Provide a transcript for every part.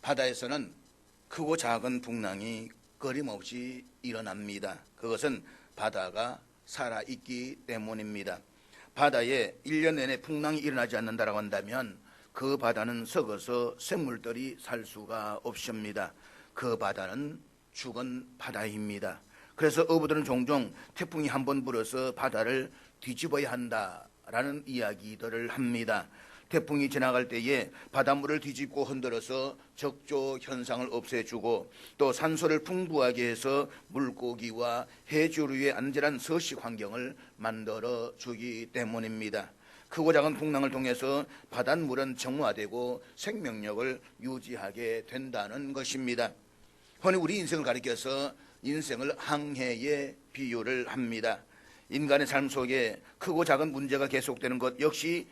바다에서는 크고 작은 풍랑이 끊임없이 일어납니다. 그것은 바다가 살아있기 때문입니다. 바다에 1년 내내 풍랑이 일어나지 않는다고 한다면 그 바다는 썩어서 생물들이 살 수가 없습니다. 그 바다는 죽은 바다입니다. 그래서 어부들은 종종 태풍이 한번 불어서 바다를 뒤집어야 한다라는 이야기들을 합니다. 태풍이 지나갈 때에 바닷물을 뒤집고 흔들어서 적조 현상을 없애주고 또 산소를 풍부하게 해서 물고기와 해조류의 안전한 서식 환경을 만들어 주기 때문입니다. 크고 작은 풍랑을 통해서 바닷물은 정화되고 생명력을 유지하게 된다는 것입니다. 흔히 우리 인생을 가리켜서 인생을 항해에 비유를 합니다. 인간의 삶 속에 크고 작은 문제가 계속되는 것 역시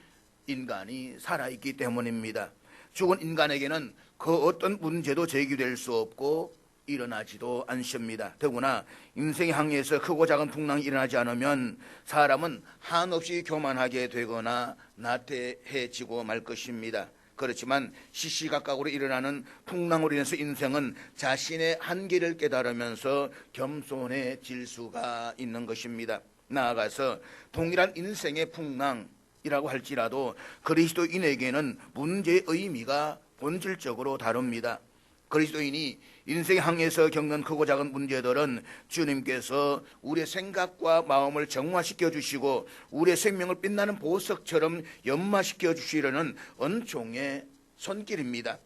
인간이 살아있기 때문입니다. 죽은 인간에게는 그 어떤 문제도 제기될 수 없고 일어나지도 않습니다. 더구나 인생의 항해에서 크고 작은 풍랑이 일어나지 않으면 사람은 한없이 교만하게 되거나 나태해지고 말 것입니다. 그렇지만 시시각각으로 일어나는 풍랑으로 인해서 인생은 자신의 한계를 깨달으면서 겸손해질 수가 있는 것입니다. 나아가서 동일한 인생의 풍랑이라고 할지라도 그리스도인에게는 문제의 의미가 본질적으로 다릅니다. 그리스도인이 인생의 항해에서 겪는 크고 작은 문제들은 주님께서 우리의 생각과 마음을 정화시켜 주시고 우리의 생명을 빛나는 보석처럼 연마시켜 주시려는 은총의 손길입니다.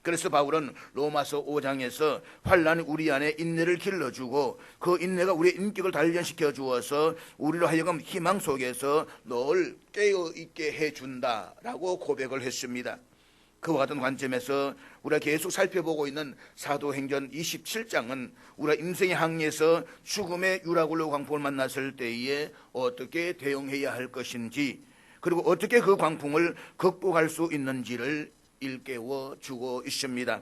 그래서 바울은 로마서 5장에서 환난이 우리 안에 인내를 길러주고 그 인내가 우리의 인격을 단련시켜 주어서 우리로 하여금 희망 속에서 늘 깨어있게 해준다라고 고백을 했습니다. 그와 같은 관점에서 우리가 계속 살펴보고 있는 사도행전 27장은 우리가 인생의 항해에서 죽음의 유라굴로 광풍을 만났을 때에 어떻게 대응해야 할 것인지 그리고 어떻게 그 광풍을 극복할 수 있는지를 일깨워 주고 있습니다.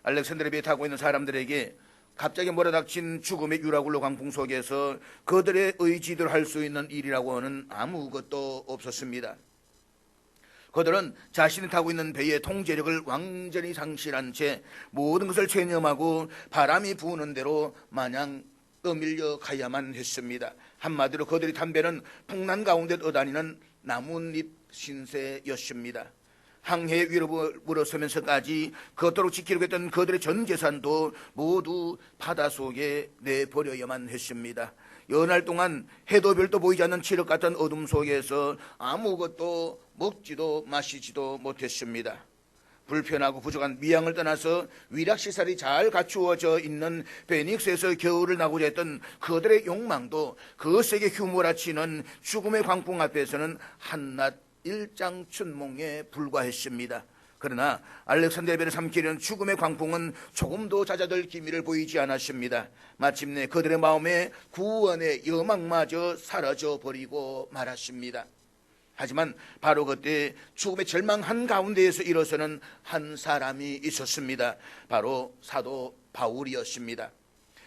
알렉산드리아 배에 타고 있는 사람들에게 갑자기 몰아닥친 죽음의 유라굴로 광풍 속에서 그들의 의지대로 할 수 있는 일이라고는 아무것도 없었습니다. 그들은 자신이 타고 있는 배의 통제력을 완전히 상실한 채 모든 것을 체념하고 바람이 부는 대로 마냥 떠밀려 가야만 했습니다. 한마디로 그들이 탄 배는 풍랑 가운데 떠다니는 나뭇잎 신세였습니다. 항해 위로 물어서면서까지 그토록 지키려고 했던 그들의 전 재산도 모두 바다 속에 내버려야만 했습니다. 연할 동안 해도 별도 보이지 않는 칠흑 같은 어둠 속에서 아무것도 먹지도 마시지도 못했습니다. 불편하고 부족한 미양을 떠나서 위락시설이 잘 갖추어져 있는 베닉스에서 겨울을 나고자 했던 그들의 욕망도 거세게 휘몰아치는 죽음의 광풍 앞에서는 한낱 일장춘몽에 불과했습니다. 그러나 알렉산드리아 배를 삼키려는 죽음의 광풍은 조금도 잦아들 기미를 보이지 않았습니다. 마침내 그들의 마음에 구원의 여망마저 사라져버리고 말았습니다. 하지만 바로 그때 죽음의 절망 한가운데에서 일어서는 한 사람이 있었습니다. 바로 사도 바울이었습니다.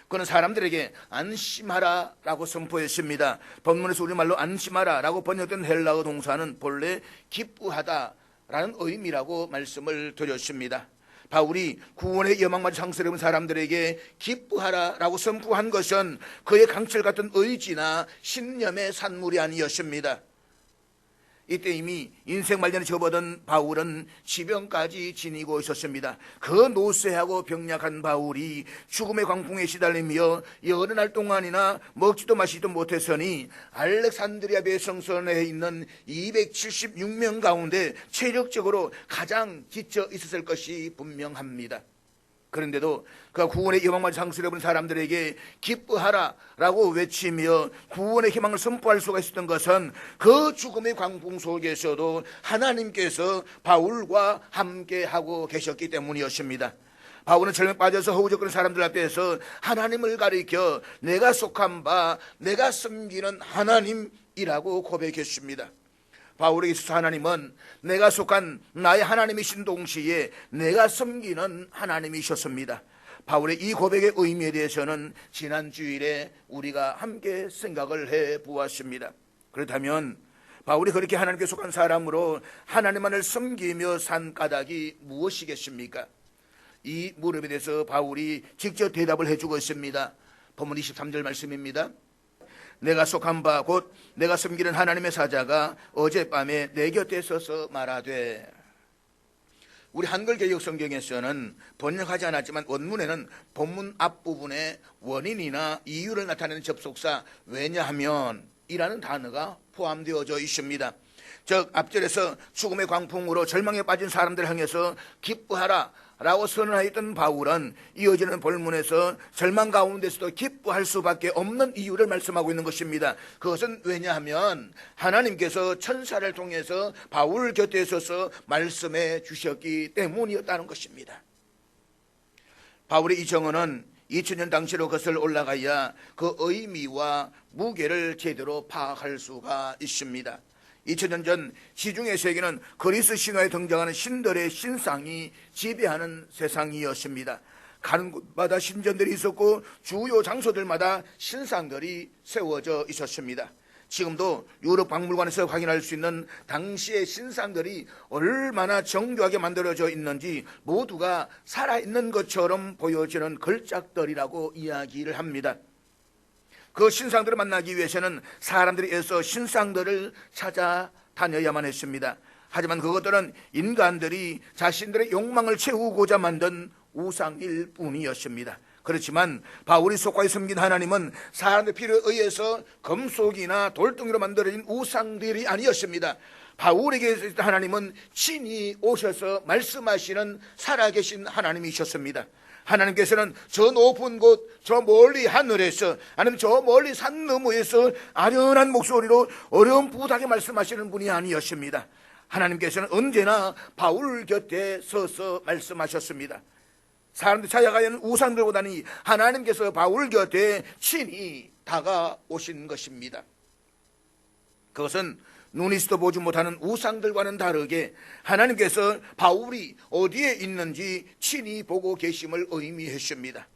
그는 사람들에게 안심하라 라고 선포했습니다. 본문에서 우리말로 안심하라 라고 번역된 헬라어 동사는 본래 기쁘하다 라는 의미라고 말씀을 드렸습니다. 바울이 구원의 여망마저 상실해본 사람들에게 기쁘하라 라고 선포한 것은 그의 강철 같은 의지나 신념의 산물이 아니었습니다. 이때 이미 인생 말년에 접어든 바울은 지병까지 지니고 있었습니다. 그 노쇠하고 병약한 바울이 죽음의 광풍에 시달리며 여러 날 동안이나 먹지도 마시지도 못했으니 알렉산드리아 배 성선에 있는 276명 가운데 체력적으로 가장 지쳐 있었을 것이 분명합니다. 그런데도 그가 구원의 희망을 상실해본 사람들에게 기뻐하라 라고 외치며 구원의 희망을 선포할 수가 있었던 것은 그 죽음의 광풍 속에서도 하나님께서 바울과 함께하고 계셨기 때문이었습니다. 바울은 절망에 빠져서 허우적거리는 사람들 앞에서 하나님을 가리켜 내가 속한 바 내가 섬기는 하나님이라고 고백했습니다. 바울에게 있어서 하나님은 내가 속한 나의 하나님이신 동시에 내가 섬기는 하나님이셨습니다. 바울의 이 고백의 의미에 대해서는 지난 주일에 우리가 함께 생각을 해보았습니다. 그렇다면 바울이 그렇게 하나님께 속한 사람으로 하나님만을 섬기며 산 까닭이 무엇이겠습니까? 이 무릎에 대해서 바울이 직접 대답을 해주고 있습니다. 본문 23절 말씀입니다. 내가 속한 바 곧 내가 섬기는 하나님의 사자가 어젯밤에 내 곁에 서서 말하되. 우리 한글 개역 성경에서는 번역하지 않았지만 원문에는 본문 앞부분에 원인이나 이유를 나타내는 접속사 왜냐하면 이라는 단어가 포함되어져 있습니다. 즉 앞절에서 죽음의 광풍으로 절망에 빠진 사람들을 향해서 기뻐하라 라고 선언하였던 바울은 이어지는 본문에서 절망 가운데서도 기뻐할 수밖에 없는 이유를 말씀하고 있는 것입니다. 그것은 왜냐하면 하나님께서 천사를 통해서 바울 곁에 서서 말씀해 주셨기 때문이었다는 것입니다. 바울의 이 정언은 2000년 당시로 거슬러 올라가야 그 의미와 무게를 제대로 파악할 수가 있습니다. 2000년 전 시중의 세계는 그리스 신화에 등장하는 신들의 신상이 지배하는 세상이었습니다. 가는 곳마다 신전들이 있었고 주요 장소들마다 신상들이 세워져 있었습니다. 지금도 유럽 박물관에서 확인할 수 있는 당시의 신상들이 얼마나 정교하게 만들어져 있는지 모두가 살아있는 것처럼 보여지는 걸작들이라고 이야기를 합니다. 그 신상들을 만나기 위해서는 사람들이 애써 신상들을 찾아다녀야만 했습니다. 하지만 그것들은 인간들이 자신들의 욕망을 채우고자 만든 우상일 뿐이었습니다. 그렇지만 바울이 속하여 섬긴 하나님은 사람의 필요에 의해서 금속이나 돌덩이로 만들어진 우상들이 아니었습니다. 바울에게 하나님은 친히 오셔서 말씀하시는 살아계신 하나님이셨습니다. 하나님께서는 저 높은 곳, 저 멀리 하늘에서 아니면 저 멀리 산 너머에서 아련한 목소리로 어렴풋하게 말씀하시는 분이 아니었습니다. 하나님께서는 언제나 바울 곁에 서서 말씀하셨습니다. 사람들이 찾아가야 하는 우상들보다는 하나님께서 바울 곁에 친히 다가오신 것입니다. 그것은 눈이서도 보지 못하는 우상들과는 다르게 하나님께서 바울이 어디에 있는지 친히 보고 계심을 의미했습니다.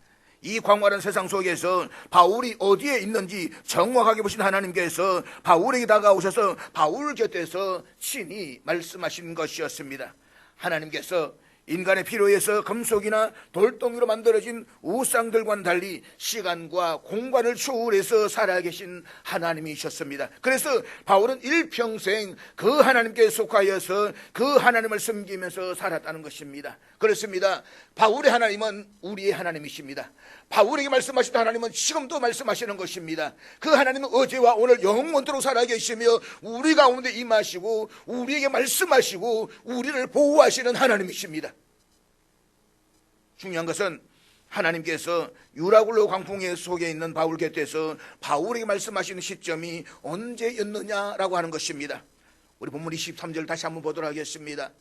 이 광활한 세상 속에서 바울이 어디에 있는지 정확하게 보신 하나님께서 바울에게 다가오셔서 바울 곁에서 친히 말씀하신 것이었습니다. 하나님께서 인간의 필요에서 금속이나 돌덩이로 만들어진 우상들과는 달리 시간과 공간을 초월해서 살아계신 하나님이셨습니다. 그래서 바울은 일평생 그 하나님께 속하여서 그 하나님을 섬기면서 살았다는 것입니다. 그렇습니다. 바울의 하나님은 우리의 하나님이십니다. 바울에게 말씀하신 하나님은 지금도 말씀하시는 것입니다. 그 하나님은 어제와 오늘 영원토록 살아계시며 우리 가운데 임하시고 우리에게 말씀하시고 우리를 보호하시는 하나님이십니다. 중요한 것은 하나님께서 유라굴로 광풍의 속에 있는 바울 곁에서 바울에게 말씀하시는 시점이 언제였느냐라고 하는 것입니다. 우리 본문 23절 다시 한번 보도록 하겠습니다.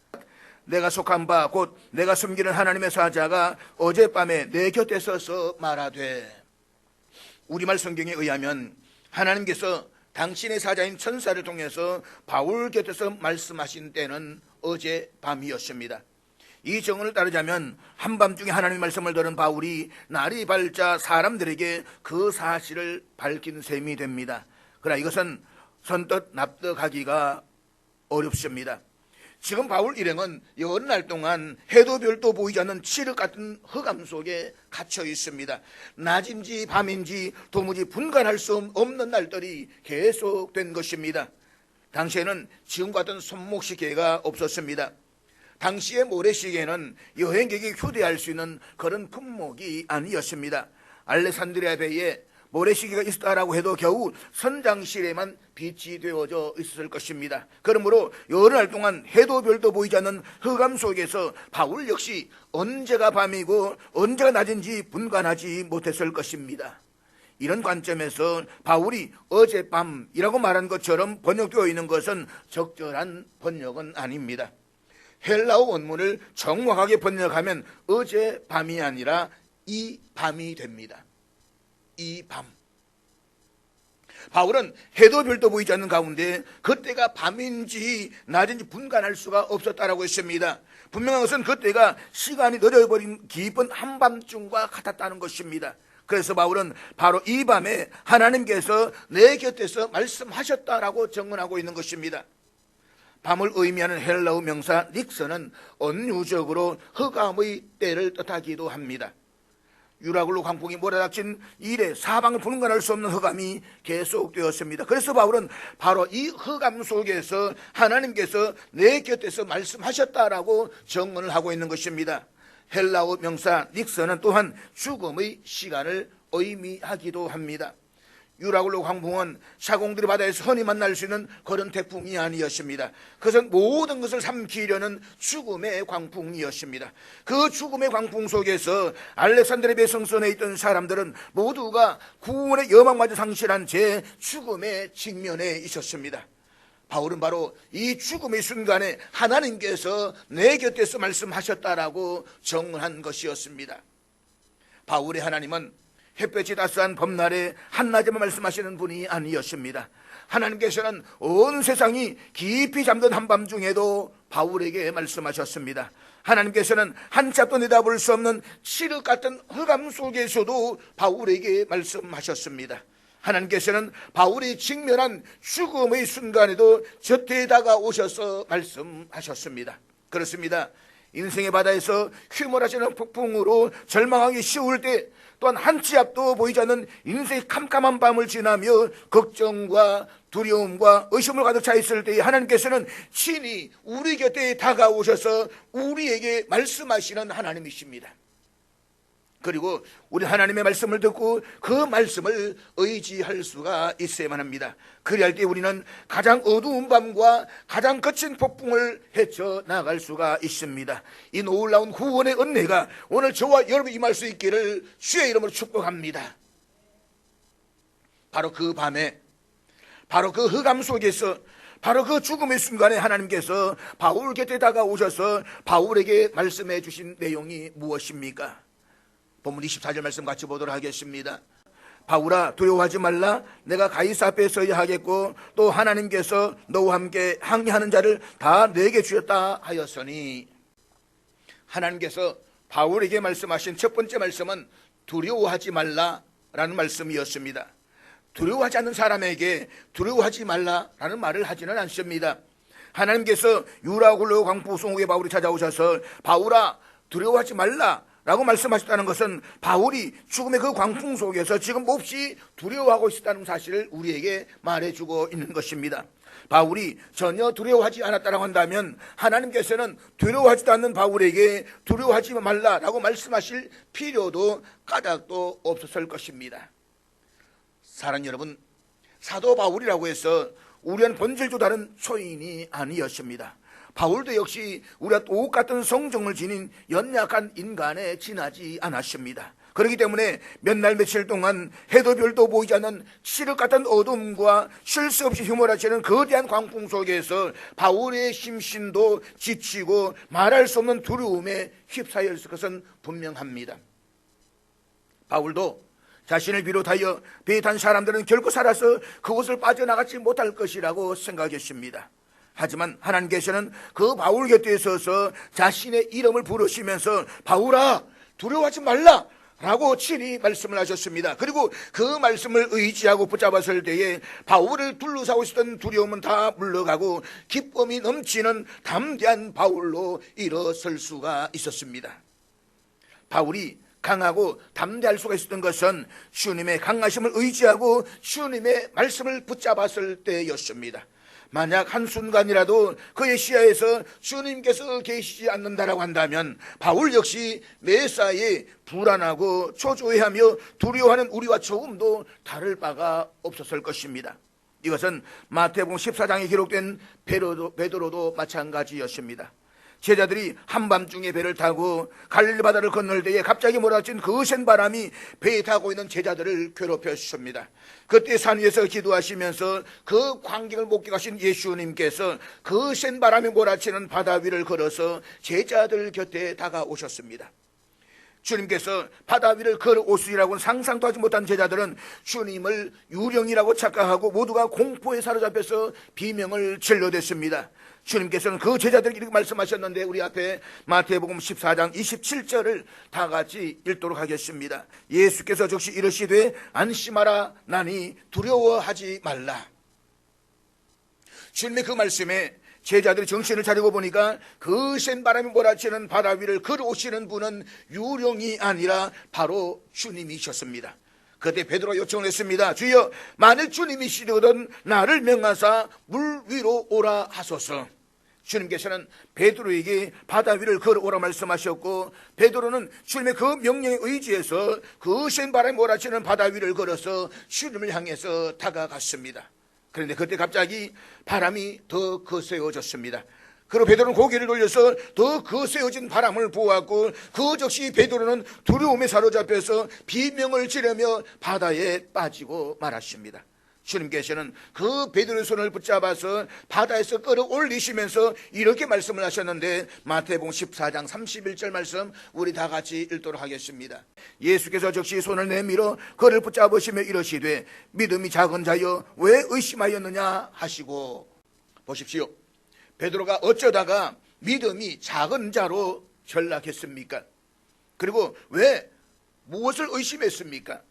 내가 속한 바 곧 내가 섬기는 하나님의 사자가 어젯밤에 내 곁에 서서 말하되. 우리말 성경에 의하면 하나님께서 당신의 사자인 천사를 통해서 바울 곁에서 말씀하신 때는 어젯밤이었습니다. 이 정언을 따르자면 한밤중에 하나님의 말씀을 들은 바울이 날이 밝자 사람들에게 그 사실을 밝힌 셈이 됩니다. 그러나 이것은 선뜻 납득하기가 어렵습니다. 지금 바울 일행은 여러 날 동안 해도 별도 보이지 않는 칠흑 같은 흑암 속에 갇혀 있습니다. 낮인지 밤인지 도무지 분간할 수 없는 날들이 계속된 것입니다. 당시에는 지금 같은 손목시계가 없었습니다. 당시의 모래시계는 여행객이 휴대할 수 있는 그런 품목이 아니었습니다. 알렉산드리아 배에 모래시계가 있었다라고 해도 겨우 선장실에만 빛이 되어져 있었을 것입니다. 그러므로 여러 날 동안 해도 별도 보이지 않는 흑암 속에서 바울 역시 언제가 밤이고 언제가 낮인지 분간하지 못했을 것입니다. 이런 관점에서 바울이 어젯밤이라고 말한 것처럼 번역되어 있는 것은 적절한 번역은 아닙니다. 헬라어 원문을 정확하게 번역하면 어젯밤이 아니라 이 밤이 됩니다. 이 밤. 바울은 해도 별도 보이지 않는 가운데 그때가 밤인지 낮인지 분간할 수가 없었다라고 했습니다. 분명한 것은 그때가 시간이 느려버린 깊은 한밤중과 같았다는 것입니다. 그래서 바울은 바로 이 밤에 하나님께서 내 곁에서 말씀하셨다라고 증언하고 있는 것입니다. 밤을 의미하는 헬라어 명사 닉스는 은유적으로 흑암의 때를 뜻하기도 합니다. 유라굴로 광풍이 몰아닥친 이래 사방을 분간할 수 없는 흑암이 계속되었습니다. 그래서 바울은 바로 이 흑암 속에서 하나님께서 내 곁에서 말씀하셨다라고 정언을 하고 있는 것입니다. 헬라어 명사 닉스는 또한 죽음의 시간을 의미하기도 합니다. 유라굴로 광풍은 사공들이 바다에서 흔히 만날 수 있는 그런 태풍이 아니었습니다. 그것은 모든 것을 삼키려는 죽음의 광풍이었습니다. 그 죽음의 광풍 속에서 알렉산드리아 배성선에 있던 사람들은 모두가 구원의 여망마저 상실한 채 죽음의 직면에 있었습니다. 바울은 바로 이 죽음의 순간에 하나님께서 내 곁에서 말씀하셨다라고 정언한 것이었습니다. 바울의 하나님은 햇볕이 따스한 봄날에 한낮에만 말씀하시는 분이 아니었습니다. 하나님께서는 온 세상이 깊이 잠든 한밤중에도 바울에게 말씀하셨습니다. 하나님께서는 한참도 내다볼 수 없는 칠흑 같은 흑암 속에서도 바울에게 말씀하셨습니다. 하나님께서는 바울이 직면한 죽음의 순간에도 곁에 다가오셔서 말씀하셨습니다. 그렇습니다. 인생의 바다에서 휘몰아치는 폭풍으로 절망하기 쉬울 때, 또한 한 치 앞도 보이지 않는 인생의 캄캄한 밤을 지나며 걱정과 두려움과 의심을 가득 차 있을 때 하나님께서는 친히 우리 곁에 다가오셔서 우리에게 말씀하시는 하나님이십니다. 그리고 우리 하나님의 말씀을 듣고 그 말씀을 의지할 수가 있어야만 합니다. 그리할 때 우리는 가장 어두운 밤과 가장 거친 폭풍을 헤쳐나갈 수가 있습니다. 이 놀라운 구원의 은혜가 오늘 저와 여러분이 임할 수 있기를 주의 이름으로 축복합니다. 바로 그 밤에, 바로 그 흑암 속에서, 바로 그 죽음의 순간에 하나님께서 바울 곁에 다가오셔서 바울에게 말씀해 주신 내용이 무엇입니까? 본문 24절 말씀 같이 보도록 하겠습니다. 바울아, 두려워하지 말라. 내가 가이사 앞에 서야 하겠고 또 하나님께서 너와 함께 항해하는 자를 다 내게 주셨다 하였으니, 하나님께서 바울에게 말씀하신 첫 번째 말씀은 두려워하지 말라라는 말씀이었습니다. 두려워하지 않는 사람에게 두려워하지 말라라는 말을 하지는 않습니다. 하나님께서 유라굴로 광풍 속에 바울이 찾아오셔서 바울아, 두려워하지 말라 라고 말씀하셨다는 것은 바울이 죽음의 그 광풍 속에서 지금 몹시 두려워하고 있었다는 사실을 우리에게 말해주고 있는 것입니다. 바울이 전혀 두려워하지 않았다고 한다면 하나님께서는 두려워하지도 않는 바울에게 두려워하지 말라라고 말씀하실 필요도 까닭도 없었을 것입니다. 사랑하는 여러분, 사도 바울이라고 해서 우리는 본질도 다른 초인이 아니었습니다. 바울도 역시 우리와 똑같은 성정을 지닌 연약한 인간에 지나지 않았습니다. 그렇기 때문에 몇 날 며칠 동안 해도 별도 보이지 않는 칠흑 같은 어둠과 쉴 수 없이 휘몰아치는 거대한 광풍 속에서 바울의 심신도 지치고 말할 수 없는 두려움에 휩싸였을 것은 분명합니다. 바울도 자신을 비롯하여 배에 탄 사람들은 결코 살아서 그곳을 빠져나가지 못할 것이라고 생각했습니다. 하지만 하나님께서는 그 바울 곁에 서서 자신의 이름을 부르시면서 바울아, 두려워하지 말라 라고 친히 말씀을 하셨습니다. 그리고 그 말씀을 의지하고 붙잡았을 때에 바울을 둘러싸고 있었던 두려움은 다 물러가고 기쁨이 넘치는 담대한 바울로 일어설 수가 있었습니다. 바울이 강하고 담대할 수가 있었던 것은 주님의 강하심을 의지하고 주님의 말씀을 붙잡았을 때였습니다. 만약 한순간이라도 그의 시야에서 주님께서 계시지 않는다라고 한다면 바울 역시 매사에 불안하고 초조해하며 두려워하는 우리와 조금도 다를 바가 없었을 것입니다. 이것은 마태복음 14장에 기록된 베드로도 마찬가지였습니다. 제자들이 한밤중에 배를 타고 갈릴리 바다를 건널 때에 갑자기 몰아친 거센 바람이 배에 타고 있는 제자들을 괴롭혔습니다. 그때 산 위에서 기도하시면서 그 광경을 목격하신 예수님께서 거센 바람이 몰아치는 바다 위를 걸어서 제자들 곁에 다가오셨습니다. 주님께서 바다 위를 걸어오시리라고는 상상도 하지 못한 제자들은 주님을 유령이라고 착각하고 모두가 공포에 사로잡혀서 비명을 질러댔습니다. 주님께서는 그 제자들에게 이렇게 말씀하셨는데 우리 앞에 마태복음 14장 27절을 다 같이 읽도록 하겠습니다. 예수께서 즉시 이르시되 안심하라, 나니 두려워하지 말라. 주님의 그 말씀에 제자들이 정신을 차리고 보니까 거센 바람이 몰아치는 바다 위를 걸어오시는 분은 유령이 아니라 바로 주님이셨습니다. 그때 베드로가 요청을 했습니다. 주여, 만일 주님이시거든 나를 명하사 물 위로 오라 하소서. 주님께서는 베드로에게 바다 위를 걸어오라 말씀하셨고, 베드로는 주님의 그 명령에 의지해서 거센 바람이 몰아치는 바다 위를 걸어서 주님을 향해서 다가갔습니다. 그런데 그때 갑자기 바람이 더 거세어졌습니다. 그리고 베드로는 고개를 돌려서 더 거세어진 바람을 보았고, 그 즉시 베드로는 두려움에 사로잡혀서 비명을 지르며 바다에 빠지고 말았습니다. 주님께서는 그 베드로의 손을 붙잡아서 바다에서 끌어올리시면서 이렇게 말씀을 하셨는데, 마태복음 14장 31절 말씀 우리 다 같이 읽도록 하겠습니다. 예수께서 즉시 손을 내밀어 그를 붙잡으시며 이르시되 믿음이 작은 자여 왜 의심하였느냐 하시고. 보십시오. 베드로가 어쩌다가 믿음이 작은 자로 전락했습니까? 그리고 왜 무엇을 의심했습니까?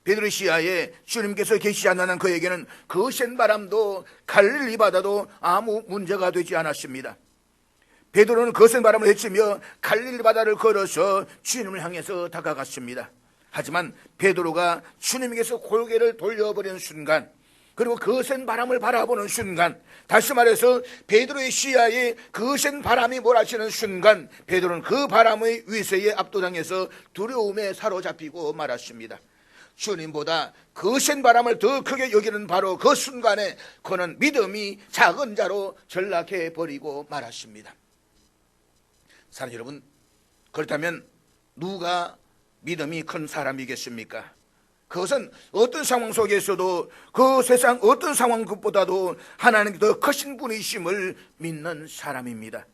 베드로의 시야에 주님께서 계시지 않는 그에게는 거센 바람도 갈릴리 바다도 아무 문제가 되지 않았습니다. 베드로는 거센 바람을 헤치며 갈릴리 바다를 걸어서 주님을 향해서 다가갔습니다. 하지만 베드로가 주님께서 고개를 돌려버리는 순간, 그리고 거센 바람을 바라보는 순간, 다시 말해서 베드로의 시야에 거센 바람이 몰아치는 순간, 베드로는 그 바람의 위세에 압도당해서 두려움에 사로잡히고 말았습니다. 주님보다 거센 바람을 더 크게 여기는 바로 그 순간에 그는 믿음이 작은 자로 전락해 버리고 말았습니다. 사랑하는 여러분, 그렇다면 누가 믿음이 큰 사람이겠습니까? 그것은 어떤 상황 속에서도, 그 세상 어떤 상황보다도 하나님께 더 크신 분이심을 믿는 사람입니다.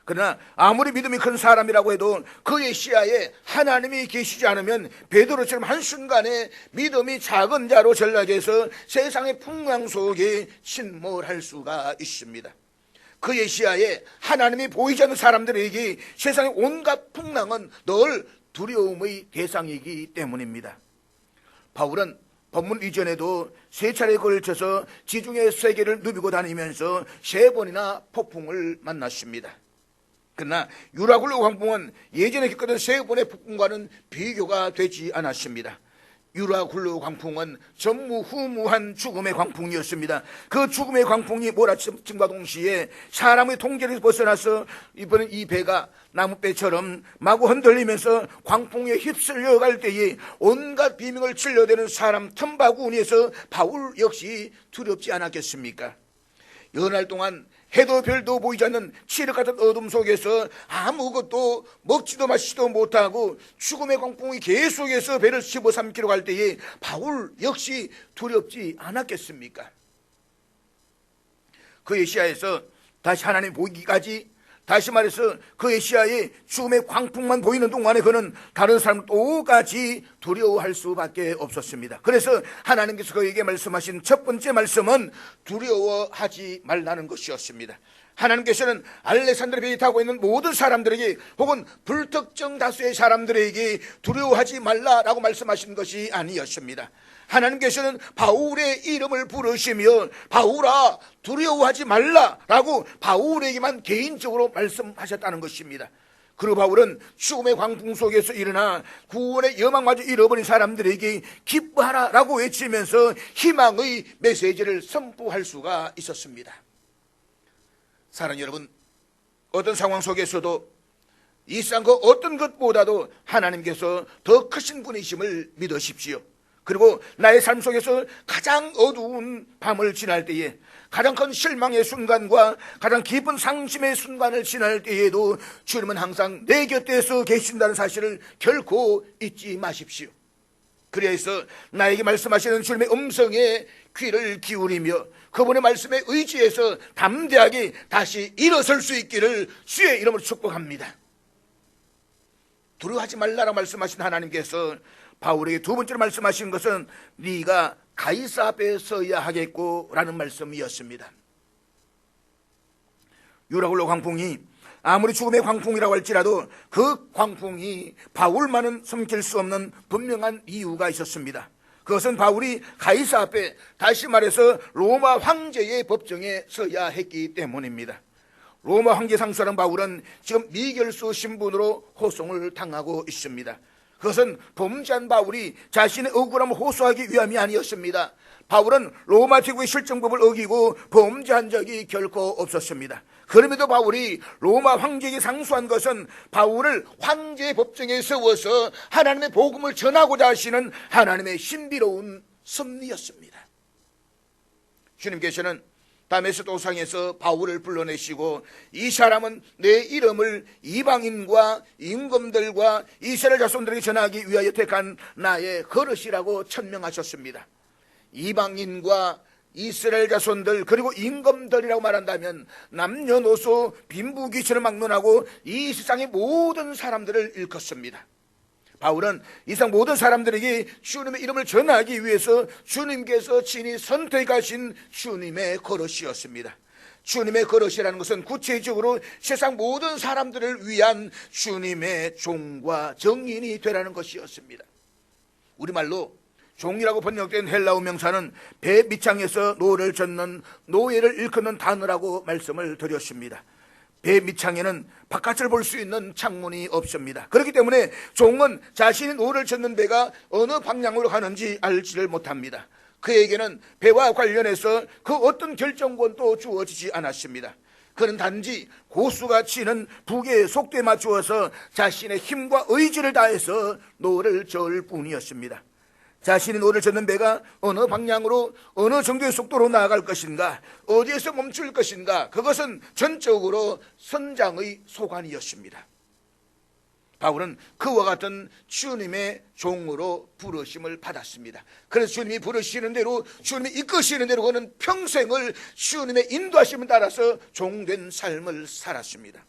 그러나 아무리 믿음이 큰 사람이라고 해도 그의 시야에 하나님이 계시지 않으면 베드로처럼 한순간에 믿음이 작은 자로 전락해서 세상의 풍랑 속에 침몰할 수가 있습니다. 그의 시야에 하나님이 보이지 않는 사람들에게 세상의 온갖 풍랑은 늘 두려움의 대상이기 때문입니다. 바울은 본문 이전에도 3차례에 걸쳐서 지중해 세계를 누비고 다니면서 3번이나 폭풍을 만났습니다. 그러나 유라굴로 광풍은 예전에 겪었던 3번의 폭풍과는 비교가 되지 않았습니다. 유라굴로 광풍은 전무후무한 죽음의 광풍이었습니다. 그 죽음의 광풍이 몰아침과 동시에 사람의 통제에서 벗어나서 이번엔 이 배가 나무배처럼 마구 흔들리면서 광풍에 휩쓸려 갈 때에 온갖 비명을 질러대는 사람 틈바구니에서 바울 역시 두렵지 않았겠습니까? 연할 동안 해도 별도 보이지 않는 칠흑 같은 어둠 속에서 아무것도 먹지도 마시지도 못하고 죽음의 광풍이 계속해서 배를 집어삼키러 갈 때에 바울 역시 두렵지 않았겠습니까? 그의 시야에서 다시 하나님 보이기까지, 다시 말해서 그의 시야에 죽음의 광풍만 보이는 동안에 그는 다른 사람 똑같이 두려워할 수밖에 없었습니다. 그래서 하나님께서 그에게 말씀하신 첫 번째 말씀은 두려워하지 말라는 것이었습니다. 하나님께서는 알렉산드리아 배에 타고 있는 모든 사람들에게, 혹은 불특정 다수의 사람들에게 두려워하지 말라라고 말씀하신 것이 아니었습니다. 하나님께서는 바울의 이름을 부르시며 바울아 두려워하지 말라라고 바울에게만 개인적으로 말씀하셨다는 것입니다. 그리고 바울은 죽음의 광풍 속에서 일어나 구원의 여망마저 잃어버린 사람들에게 기뻐하라라고 외치면서 희망의 메시지를 선포할 수가 있었습니다. 사랑하는 여러분, 어떤 상황 속에서도 이 세상 그 어떤 것보다도 하나님께서 더 크신 분이심을 믿으십시오. 그리고 나의 삶 속에서 가장 어두운 밤을 지날 때에, 가장 큰 실망의 순간과 가장 깊은 상심의 순간을 지날 때에도 주님은 항상 내 곁에서 계신다는 사실을 결코 잊지 마십시오. 그래서 나에게 말씀하시는 주님의 음성에 귀를 기울이며 그분의 말씀에 의지해서 담대하게 다시 일어설 수 있기를 주의 이름으로 축복합니다. 두려워하지 말라라 말씀하신 하나님께서 바울에게 두 번째로 말씀하신 것은 네가 가이사 앞에 서야 하겠고 라는 말씀이었습니다. 유라굴로 광풍이 아무리 죽음의 광풍이라고 할지라도 그 광풍이 바울만은 숨길 수 없는 분명한 이유가 있었습니다. 그것은 바울이 가이사 앞에, 다시 말해서 로마 황제의 법정에 서야 했기 때문입니다. 로마 황제 상수하는 바울은 지금 미결수 신분으로 호송을 당하고 있습니다. 그것은 범죄한 바울이 자신의 억울함을 호소하기 위함이 아니었습니다. 바울은 로마 제국의 실정법을 어기고 범죄한 적이 결코 없었습니다. 그럼에도 바울이 로마 황제에게 상수한 것은 바울을 황제의 법정에 세워서 하나님의 복음을 전하고자 하시는 하나님의 신비로운 섭리였습니다. 주님께서는 다메섹 도상에서 바울을 불러내시고 이 사람은 내 이름을 이방인과 임금들과 이스라엘 자손들에게 전하기 위하여 택한 나의 거릇이라고 천명하셨습니다. 이방인과 이스라엘 자손들 그리고 임금들이라고 말한다면 남녀노소 빈부귀천을 막론하고 이 세상의 모든 사람들을 일컫습니다. 바울은 이 세상 모든 사람들에게 주님의 이름을 전하기 위해서 주님께서 친히 선택하신 주님의 거릇이었습니다. 주님의 거릇이라는 것은 구체적으로 세상 모든 사람들을 위한 주님의 종과 정인이 되라는 것이었습니다. 우리말로 종이라고 번역된 헬라어 명사는 배 밑창에서 노를 젓는 노예를 일컫는 단어라고 말씀을 드렸습니다. 배 밑창에는 바깥을 볼 수 있는 창문이 없습니다. 그렇기 때문에 종은 자신이 노를 젓는 배가 어느 방향으로 가는지 알지를 못합니다. 그에게는 배와 관련해서 그 어떤 결정권도 주어지지 않았습니다. 그는 단지 고수가 치는 북의 속도에 맞추어서 자신의 힘과 의지를 다해서 노를 저을 뿐이었습니다. 자신이 노를 젓는 배가 어느 방향으로 어느 정도의 속도로 나아갈 것인가, 어디에서 멈출 것인가, 그것은 전적으로 선장의 소관이었습니다. 바울은 그와 같은 주님의 종으로 부르심을 받았습니다. 그래서 주님이 부르시는 대로, 주님이 이끄시는 대로 그는 평생을 주님의 인도하심을 따라서 종된 삶을 살았습니다.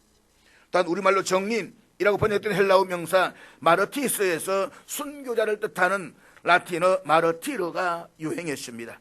또한 우리말로 정인이라고 번역된 헬라어 명사 마르티스에서 순교자를 뜻하는 라틴어 마르티르가 유행했습니다.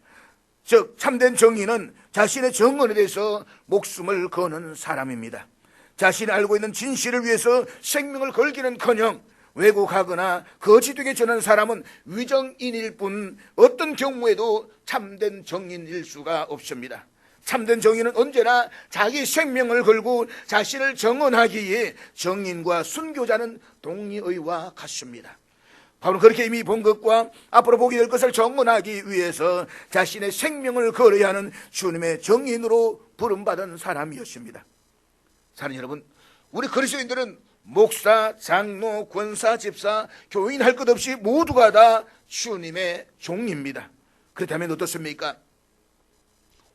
즉 참된 정의는 자신의 정언에 대해서 목숨을 거는 사람입니다. 자신이 알고 있는 진실을 위해서 생명을 걸기는커녕 왜곡하거나 거짓되게 전하는 사람은 위정인일 뿐 어떤 경우에도 참된 정인일 수가 없습니다. 참된 정의는 언제나 자기 생명을 걸고 자신을 정언하기에 정인과 순교자는 동의의와 같습니다. 바울은 그렇게 이미 본 것과 앞으로 보게 될 것을 정언하기 위해서 자신의 생명을 걸어야 하는 주님의 정인으로 부름받은 사람이었습니다. 사랑하는 여러분, 우리 그리스도인들은 목사, 장로, 권사, 집사, 교인 할 것 없이 모두가 다 주님의 종입니다. 그렇다면 어떻습니까?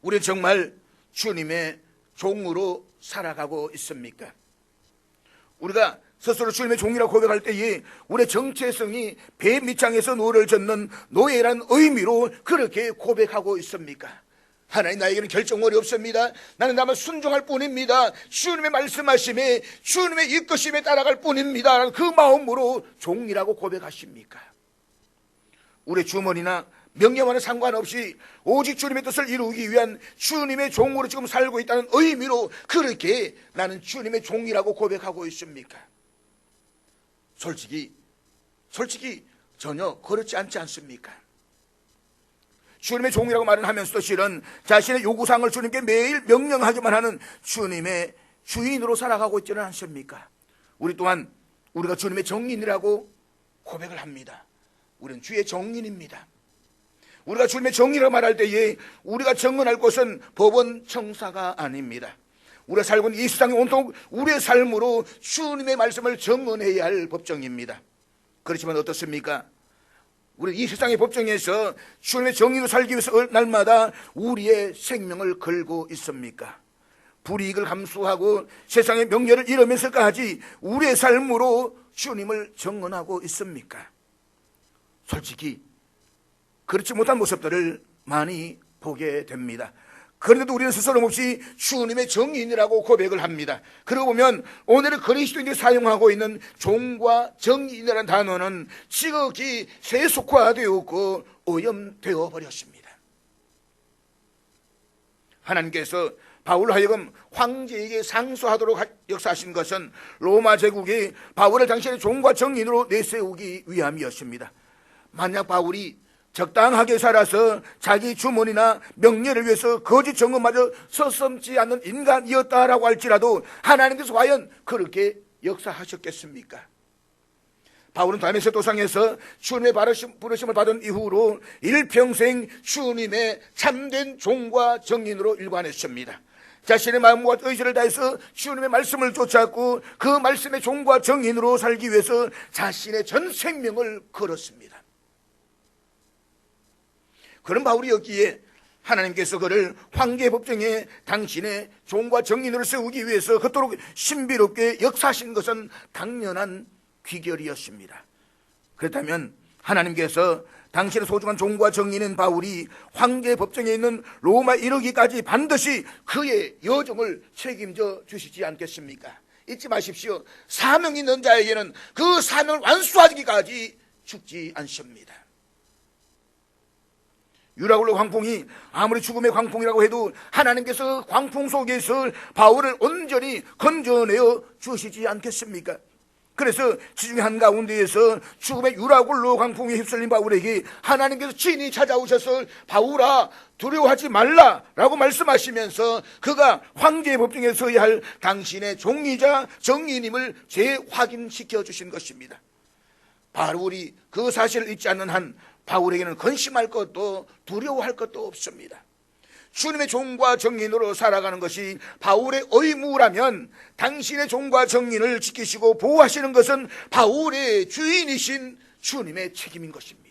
우리는 정말 주님의 종으로 살아가고 있습니까? 우리가 스스로 주님의 종이라고 고백할 때에 우리의 정체성이 배 밑창에서 노를 젓는 노예라는 의미로 그렇게 고백하고 있습니까? 하나님 나에게는 결정권이 없습니다. 나는 다만 순종할 뿐입니다. 주님의 말씀하심에 주님의 이끄심에 따라갈 뿐입니다. 그 마음으로 종이라고 고백하십니까? 우리의 주머니나 명예와는 상관없이 오직 주님의 뜻을 이루기 위한 주님의 종으로 지금 살고 있다는 의미로 그렇게 나는 주님의 종이라고 고백하고 있습니까? 솔직히 전혀 그렇지 않지 않습니까? 주님의 종이라고 말은 하면서도 실은 자신의 요구사항을 주님께 매일 명령하기만 하는 주님의 주인으로 살아가고 있지는 않습니까? 우리 또한 우리가 주님의 정인이라고 고백을 합니다. 우리는 주의 정인입니다. 우리가 주님의 정인이라고 말할 때에 우리가 정언할 것은 법원 청사가 아닙니다. 우리가 살고 있는 이 세상이 온통 우리의 삶으로 주님의 말씀을 정언해야 할 법정입니다. 그렇지만 어떻습니까? 우리 이 세상의 법정에서 주님의 정의로 살기 위해서 날마다 우리의 생명을 걸고 있습니까? 불이익을 감수하고 세상의 명예를 잃으면서까지 우리의 삶으로 주님을 정언하고 있습니까? 솔직히 그렇지 못한 모습들을 많이 보게 됩니다. 그런데도 우리는 스스럼없이 주님의 정인이라고 고백을 합니다. 그러고 보면 오늘의 그리스도인들이 사용하고 있는 종과 정인이라는 단어는 지극히 세속화되었고 오염되어 버렸습니다. 하나님께서 바울로 하여금 황제에게 상소하도록 역사하신 것은 로마 제국이 바울을 당신의 종과 정인으로 내세우기 위함이었습니다. 만약 바울이 적당하게 살아서 자기 주머니나 명예를 위해서 거짓 증언마저 서슴지 않는 인간이었다라고 할지라도 하나님께서 과연 그렇게 역사하셨겠습니까? 바울은 다메섹 도상에서 주님의 부르심을 받은 이후로 일평생 주님의 참된 종과 정인으로 일관했습니다. 자신의 마음과 의지를 다해서 주님의 말씀을 쫓았고 그 말씀의 종과 정인으로 살기 위해서 자신의 전 생명을 걸었습니다. 그런 바울이었기에 하나님께서 그를 황제 법정에 당신의 종과 정인으로 세우기 위해서 그토록 신비롭게 역사하신 것은 당연한 귀결이었습니다. 그렇다면 하나님께서 당신의 소중한 종과 정인인 바울이 황제 법정에 있는 로마에 이르기까지 반드시 그의 여정을 책임져 주시지 않겠습니까? 잊지 마십시오. 사명 있는 자에게는 그 사명을 완수하기까지 죽지 않습니다. 유라굴로 광풍이 아무리 죽음의 광풍이라고 해도 하나님께서 광풍 속에서 바울을 온전히 건져내어 주시지 않겠습니까? 그래서 지중해 한가운데에서 죽음의 유라굴로 광풍에 휩쓸린 바울에게 하나님께서 친히 찾아오셔서 바울아 두려워하지 말라라고 말씀하시면서 그가 황제의 법정에 서야 할 당신의 종이자 정인임을 재확인시켜 주신 것입니다. 바울이 그 사실을 잊지 않는 한 바울에게는 근심할 것도 두려워할 것도 없습니다. 주님의 종과 정인으로 살아가는 것이 바울의 의무라면 당신의 종과 정인을 지키시고 보호하시는 것은 바울의 주인이신 주님의 책임인 것입니다.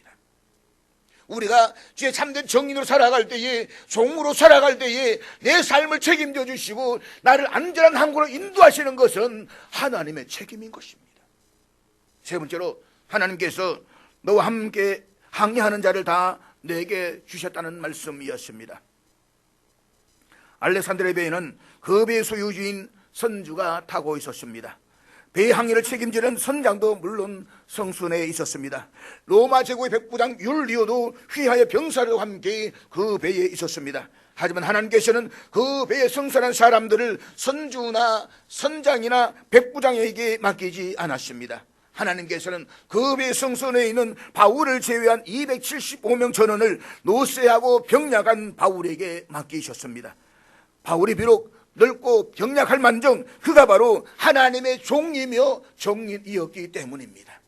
우리가 주의 참된 정인으로 살아갈 때에, 종으로 살아갈 때에 내 삶을 책임져 주시고 나를 안전한 항구로 인도하시는 것은 하나님의 책임인 것입니다. 세 번째로 하나님께서 너와 함께 항해하는 자를 다 내게 주셨다는 말씀이었습니다. 알렉산드리아 배에는 그 배의 소유주인 선주가 타고 있었습니다. 배 항해를 책임지는 선장도 물론 성순에 있었습니다. 로마 제국의 백부장 율리오도 휘하의 병사들과 함께 그 배에 있었습니다. 하지만 하나님께서는 그 배에 승선한 사람들을 선주나 선장이나 백부장에게 맡기지 않았습니다. 하나님께서는 그 배 승선에 있는 바울을 제외한 275명 전원을 노쇠하고 병약한 바울에게 맡기셨습니다. 바울이 비록 늙고 병약할 만정 그가 바로 하나님의 종이며 정인이었기 때문입니다.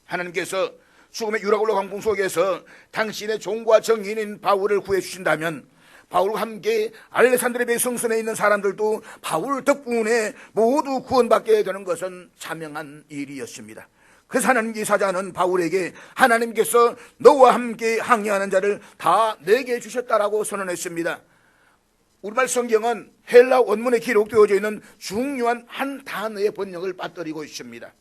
하나님께서 죽음의 유라굴로 광풍 속에서 당신의 종과 정인인 바울을 구해 주신다면 바울과 함께 알렉산드리아 배 성선에 있는 사람들도 바울 덕분에 모두 구원받게 되는 것은 자명한 일이었습니다. 그래서 하나님 기사자는 바울에게 하나님께서 너와 함께 항해하는 자를 다 내게 주셨다라고 선언했습니다. 우리말 성경은 헬라 원문에 기록되어져 있는 중요한 한 단어의 번역을 빠뜨리고 있습니다.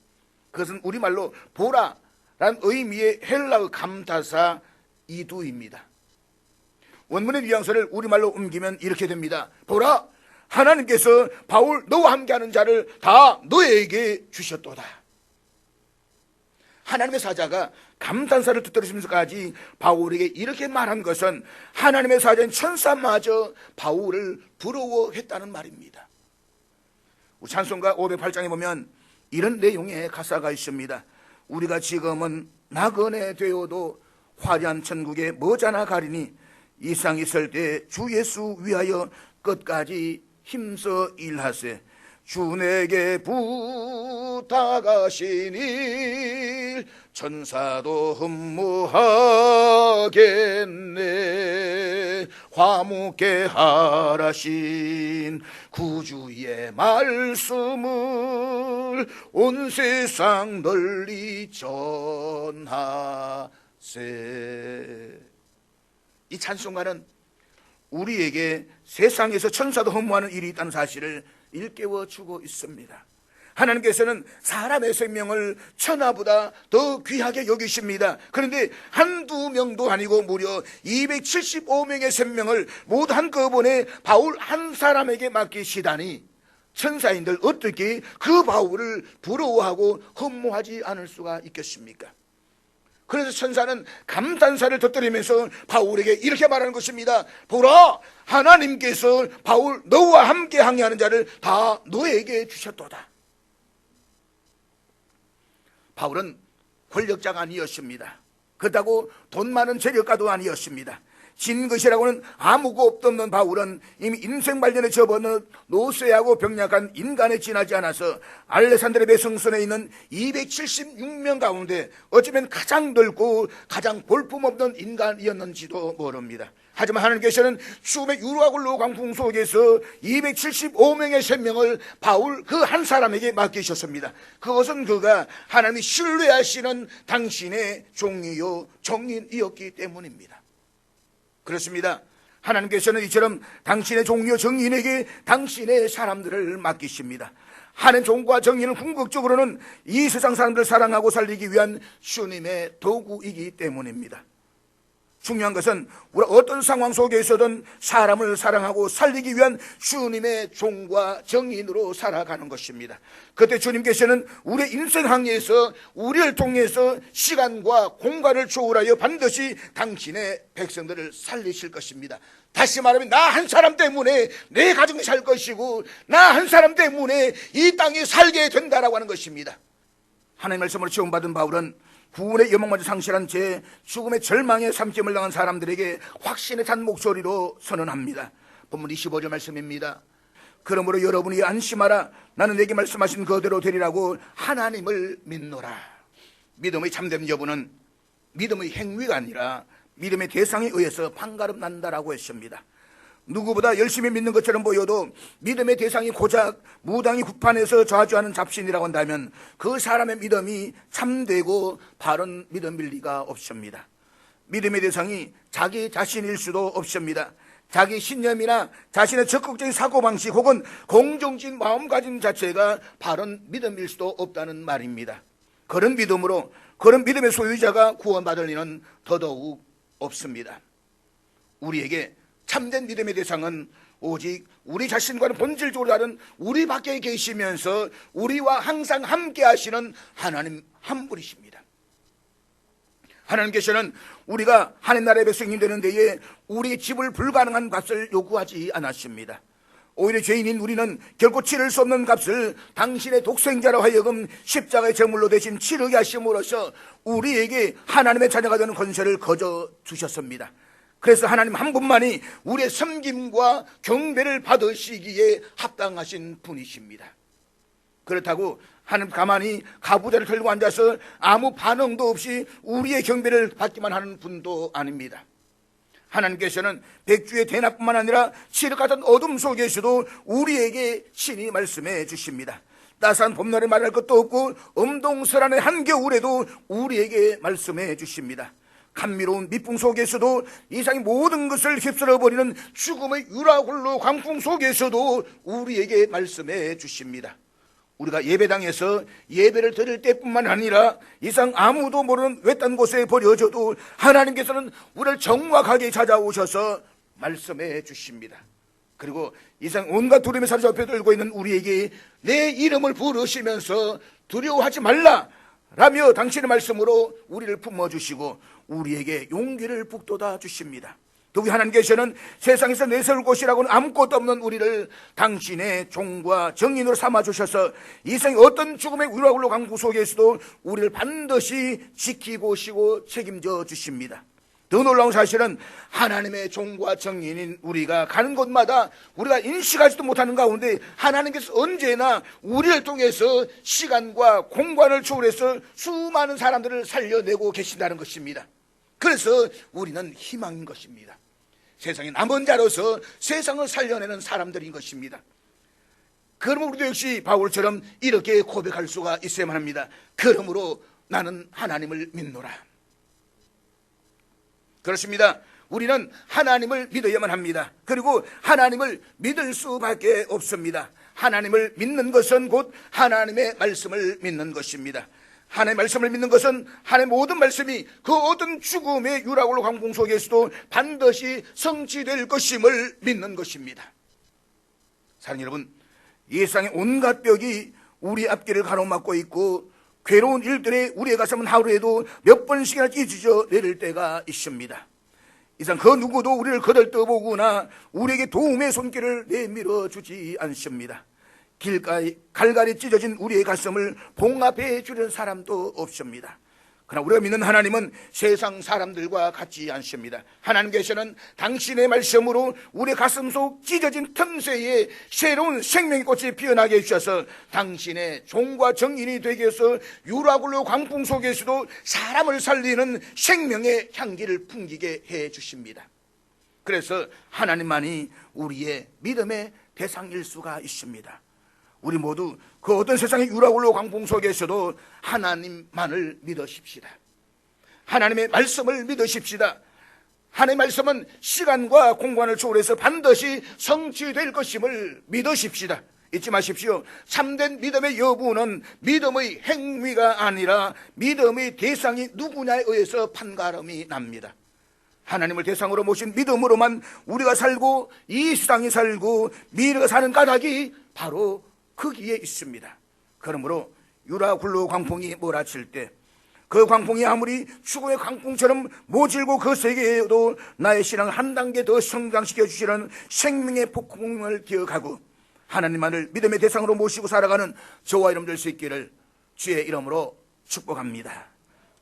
그것은 우리말로 보라라는 의미의 헬라어 감타사 이두입니다. 원문의 뉘앙스를 우리말로 옮기면 이렇게 됩니다. 보라, 하나님께서 바울 너와 함께하는 자를 다 너에게 주셨도다. 하나님의 사자가 감탄사를 터뜨리시면서까지 바울에게 이렇게 말한 것은 하나님의 사자인 천사마저 바울을 부러워했다는 말입니다. 찬송가 508장에 보면 이런 내용의 가사가 있습니다. 우리가 지금은 나그네 되어도 화려한 천국에 머지않아 가리니 이상 있을 때 주 예수 위하여 끝까지 힘써 일하세. 주 내게 부탁하신 일 천사도 흠모하겠네. 화목게 하라신 구주의 말씀을 온 세상 널리 전하세. 이 찬송가는 우리에게 세상에서 천사도 흠모하는 일이 있다는 사실을 일깨워 주고 있습니다. 하나님께서는 사람의 생명을 천하보다 더 귀하게 여기십니다. 그런데 한두 명도 아니고 무려 275명의 생명을 모두 한꺼번에 바울 한 사람에게 맡기시다니 천사인들 어떻게 그 바울을 부러워하고 흠모하지 않을 수가 있겠습니까? 그래서 천사는 감탄사를 터뜨리면서 바울에게 이렇게 말하는 것입니다. 보라, 하나님께서 바울 너와 함께 항해하는 자를 다 너에게 주셨도다. 바울은 권력자가 아니었습니다. 그렇다고 돈 많은 재력가도 아니었습니다. 진 것이라고는 아무것도 없는 바울은 이미 인생 발전에 접어든 노쇠하고 병약한 인간에 지나지 않아서 알레산드리아 성전에 있는 276명 가운데 어쩌면 가장 늙고 가장 볼품없는 인간이었는지도 모릅니다. 하지만 하나님께서는 죽음의 유라굴로 광풍 속에서 275명의 생명을 바울 그 한 사람에게 맡기셨습니다. 그것은 그가 하나님이 신뢰하시는 당신의 종이요 정인이었기 때문입니다. 그렇습니다. 하나님께서는 이처럼 당신의 종이요 정인에게 당신의 사람들을 맡기십니다. 하나님 종과 정인은 궁극적으로는 이 세상 사람들을 사랑하고 살리기 위한 주님의 도구이기 때문입니다. 중요한 것은 우리가 어떤 상황 속에서든 사람을 사랑하고 살리기 위한 주님의 종과 정인으로 살아가는 것입니다. 그때 주님께서는 우리의 인생 항해에서 우리를 통해서 시간과 공간을 초월하여 반드시 당신의 백성들을 살리실 것입니다. 다시 말하면 나 한 사람 때문에 내 가정이 살 것이고 나 한 사람 때문에 이 땅이 살게 된다라고 하는 것입니다. 하나님의 말씀으로 지원받은 바울은 구원의 여망마저 상실한 채 죽음의 절망에 삼점을 당한 사람들에게 확신에 찬 목소리로 선언합니다. 본문 25절 말씀입니다. 그러므로 여러분이 안심하라. 나는 내게 말씀하신 그대로 되리라고 하나님을 믿노라. 믿음의 참된 여부는 믿음의 행위가 아니라 믿음의 대상에 의해서 판가름 난다라고 했습니다. 누구보다 열심히 믿는 것처럼 보여도 믿음의 대상이 고작 무당이 구판에서 저주하는 잡신이라고 한다면 그 사람의 믿음이 참되고 바른 믿음일 리가 없습니다. 믿음의 대상이 자기 자신일 수도 없습니다. 자기 신념이나 자신의 적극적인 사고방식 혹은 공정적인 마음가짐 자체가 바른 믿음일 수도 없다는 말입니다. 그런 믿음으로 그런 믿음의 소유자가 구원받을 리는 더더욱 없습니다. 우리에게 참된 믿음의 대상은 오직 우리 자신과는 본질적으로 다른 우리 밖에 계시면서 우리와 항상 함께 하시는 하나님 한 분이십니다. 하나님께서는 우리가 하나님 나라의 백성이 되는 데에 우리 집을 불가능한 값을 요구하지 않았습니다. 오히려 죄인인 우리는 결코 치를 수 없는 값을 당신의 독생자로 하여금 십자가의 제물로 대신 치르게 하심으로써 우리에게 하나님의 자녀가 되는 권세를 거저 주셨습니다. 그래서 하나님 한 분만이 우리의 섬김과 경배를 받으시기에 합당하신 분이십니다. 그렇다고 하나님 가만히 가부좌를 들고 앉아서 아무 반응도 없이 우리의 경배를 받기만 하는 분도 아닙니다. 하나님께서는 백주의 대낮뿐만 아니라 칠흑 같은 어둠 속에서도 우리에게 친히 말씀해 주십니다. 따스한 봄날에 말할 것도 없고 엄동설한의 한겨울에도 우리에게 말씀해 주십니다. 감미로운 미풍 속에서도 이상의 모든 것을 휩쓸어버리는 죽음의 유라굴로 광풍 속에서도 우리에게 말씀해 주십니다. 우리가 예배당에서 예배를 드릴 때뿐만 아니라 이상 아무도 모르는 외딴 곳에 버려져도 하나님께서는 우리를 정확하게 찾아오셔서 말씀해 주십니다. 그리고 이상 온갖 두려움에 사로잡혀 들고 있는 우리에게 내 이름을 부르시면서 두려워하지 말라 라며 당신의 말씀으로 우리를 품어주시고 우리에게 용기를 북돋아 주십니다. 더욱이 하나님께서는 세상에서 내세울 곳이라고는 아무것도 없는 우리를 당신의 종과 정인으로 삼아주셔서 이 세상의 어떤 죽음의 유라굴로 광풍 속에서도 우리를 반드시 지키시고 책임져 주십니다. 더 놀라운 사실은 하나님의 종과 정인인 우리가 가는 곳마다 우리가 인식하지도 못하는 가운데 하나님께서 언제나 우리를 통해서 시간과 공간을 초월해서 수많은 사람들을 살려내고 계신다는 것입니다. 그래서 우리는 희망인 것입니다. 세상의 남은 자로서 세상을 살려내는 사람들인 것입니다. 그러므로 우리도 역시 바울처럼 이렇게 고백할 수가 있어야만 합니다. 그러므로 나는 하나님을 믿노라. 그렇습니다. 우리는 하나님을 믿어야만 합니다. 그리고 하나님을 믿을 수밖에 없습니다. 하나님을 믿는 것은 곧 하나님의 말씀을 믿는 것입니다. 하나님의 말씀을 믿는 것은 하나님의 모든 말씀이 그 어떤 죽음의 유라굴로 광풍 속에서도 반드시 성취될 것임을 믿는 것입니다. 사랑하는 여러분, 이 세상의 온갖 벽이 우리 앞길을 가로막고 있고 괴로운 일들에 우리의 가슴은 하루에도 몇 번씩이나 찢어져 내릴 때가 있습니다. 이상 그 누구도 우리를 거들떠보거나 우리에게 도움의 손길을 내밀어 주지 않습니다. 길가에 갈갈이 찢어진 우리의 가슴을 봉합해 주는 사람도 없습니다. 그러나 우리가 믿는 하나님은 세상 사람들과 같지 않습니다. 하나님께서는 당신의 말씀으로 우리 가슴속 찢어진 틈새에 새로운 생명의 꽃이 피어나게 해주셔서 당신의 종과 정인이 되게 해서 유라굴로 광풍 속에서도 사람을 살리는 생명의 향기를 풍기게 해주십니다. 그래서 하나님만이 우리의 믿음의 대상일 수가 있습니다. 우리 모두 그 어떤 세상의 유라굴로 광풍 속에서도 하나님만을 믿으십시다. 하나님의 말씀을 믿으십시다. 하나님의 말씀은 시간과 공간을 초월해서 반드시 성취될 것임을 믿으십시다. 잊지 마십시오. 참된 믿음의 여부는 믿음의 행위가 아니라 믿음의 대상이 누구냐에 의해서 판가름이 납니다. 하나님을 대상으로 모신 믿음으로만 우리가 살고 이 세상이 살고 미래가 사는 까닭이 바로 거기에 있습니다. 그러므로 유라굴로 광풍이 몰아칠 때 그 광풍이 아무리 추구의 광풍처럼 모질고 그 세계에도 나의 신앙을 한 단계 더 성장시켜 주시는 생명의 폭풍을 기억하고 하나님만을 믿음의 대상으로 모시고 살아가는 저와 여러분 될 수 있기를 주의 이름으로 축복합니다.